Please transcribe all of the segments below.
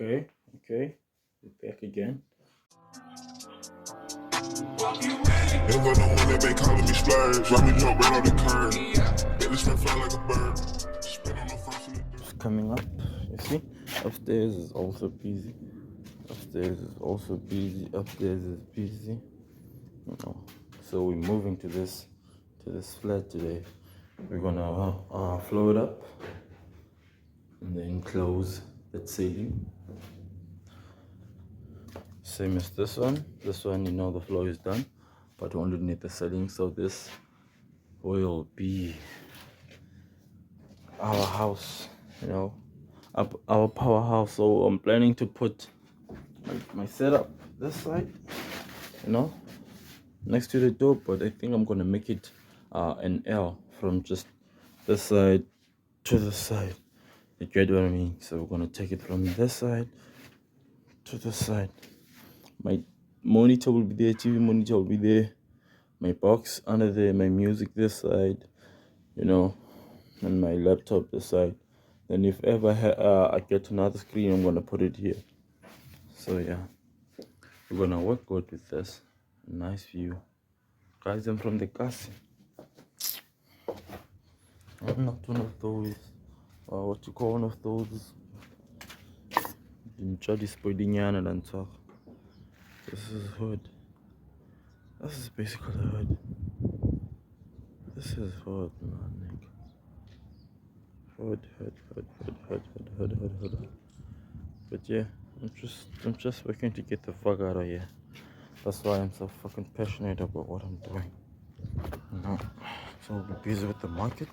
Okay, we're back again. Ain't got no money, they calling me splurge. Let me jump right on the curb. Billy Smith fly like a bird. Spin on the first in the dirt. It's coming up, you see? Upstairs is also busy. Upstairs is also busy. Upstairs is busy. You know. So we're moving to this flat today. We're gonna floor it up and then close that ceiling. Same as this one. This one, you know, the floor is done, but we only need the ceiling. So this will be our house, you know, our powerhouse. So I'm planning to put my setup this side, you know, next to the door, but I think I'm gonna make it an L from just this side to this side. You get what I mean? So we're gonna take it from this side to this side. My monitor will be there, TV monitor will be there, my box under there, my music this side, you know, and my laptop this side. Then if ever I get another screen, I'm gonna put it here. So yeah, we're gonna work good with this. Nice view, guys. I'm from the Kasi. I'm not one of those what you call one of those spoiling and talk. This is hood. This is basically hood. This is hood, man, nigga. Hood. But yeah, I'm just working to get the fuck out of here. That's why I'm so fucking passionate about what I'm doing. You know? So I'll be busy with the market.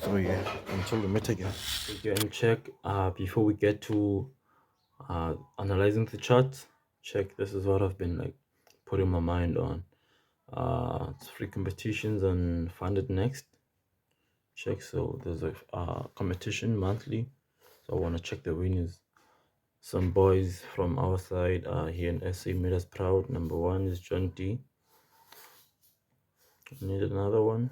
So yeah, until we meet again. We can check before we get to analyzing the charts. Check, this is what I've been like putting my mind on. It's free competitions on Fundednext. Check, so there's a competition monthly, so I want to check the winners. Some boys from our side here in SA made us proud. Number 1 is John D. Need another one.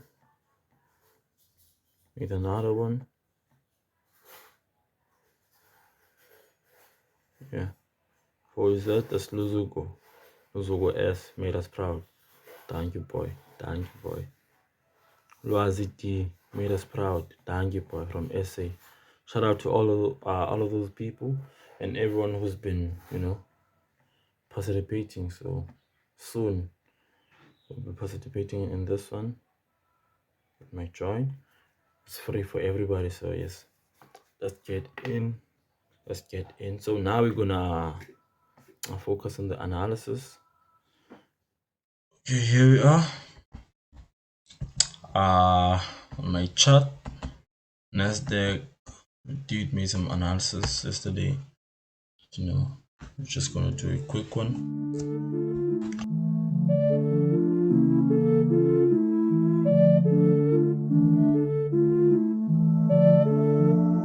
Need another one. Yeah. Who is that? That's Luzugo. Luzugo S made us proud. Thank you, boy. Luazi D made us proud. Thank you, boy, from SA. Shout out to all of those people and everyone who's been, you know, participating. So soon we'll be participating in this one. It might join. It's free for everybody. So yes, let's get in. So now we're gonna focus on the analysis. Okay, here we are. On my chart, Nasdaq, dude made some analysis yesterday. You know, I'm just gonna do a quick one.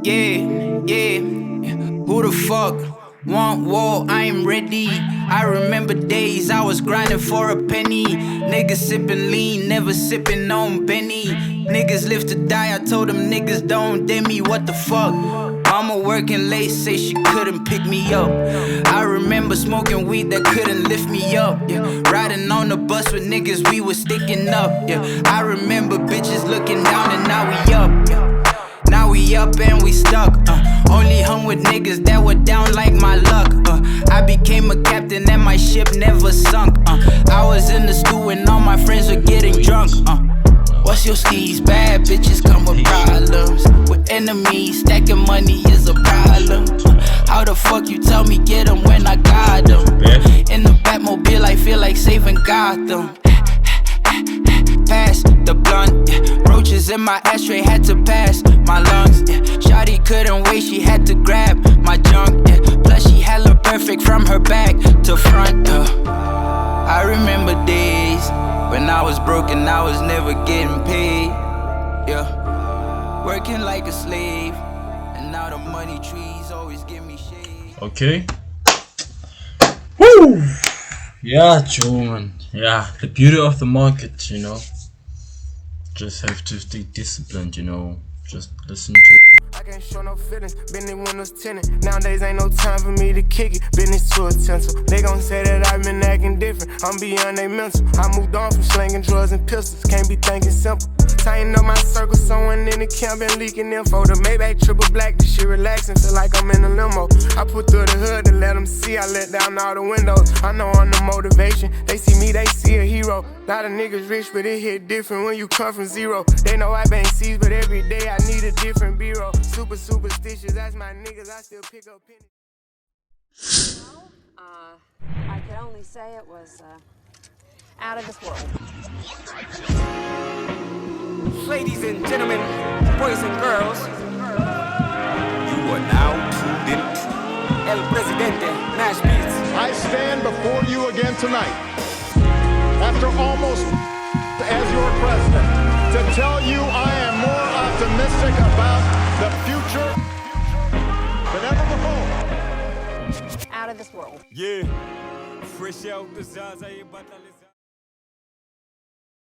Yeah, who the fuck want war? I am ready. I remember days I was grinding for a penny. Niggas sipping lean, never sipping on Benny. Niggas live to die, I told them niggas don't dare me, what the fuck? Mama working late, say she couldn't pick me up. I remember smoking weed that couldn't lift me up, yeah. Riding on the bus with niggas, we was sticking up, yeah. I remember bitches looking down and now we up, yeah. Now we up and we stuck, only hung with niggas that were down like my luck, I became a captain and my ship never sunk, I was in the stew and all my friends were getting drunk, What's your skis? Bad bitches come with problems. With enemies, stacking money is a problem. How the fuck you tell me get them when I got them? In the Batmobile, I feel like saving Gotham. Pass the blunt, yeah. Roaches in my ashtray, had to pass my lungs, yeah. Shawty couldn't wait, she had to grab my junk, yeah. Plus she hella perfect from her back to front, I remember days when I was broken, I was never getting paid, yeah. Working like a slave, and now the money trees always give me shade. Okay. Woo! Yeah, Joe, yeah, the beauty of the market, you know. Just have to stay disciplined, you know. Just listen to I can't show no feelings, business windows tinted. Nowadays ain't no time for me to kick it, business too essential. They gon' say that I've been acting different, I'm beyond they mental. I moved on from slinging drugs and pistols, can't be thinking simple. Tighten up my circle, someone in the camp been leaking info. The Maybach triple black, this shit relaxing, feel like I'm in a limo. I put through the hood to let them see, I let down all the windows. I know I'm the motivation, they see me, they see a hero. Lot of niggas rich, but it hit different when you come from zero. They know I bang C's, but every day I need a different bureau. Super superstitious, that's my niggas, I still pick up pennies. I could only say it was out of this world. Ladies and gentlemen, boys and girls, You are now tuned into El Presidente, Mashbeatz. I stand before you again tonight, after almost as your president, to tell you I am more optimistic about the future than ever before. Out of this world. Yeah, fresh out the Zaza.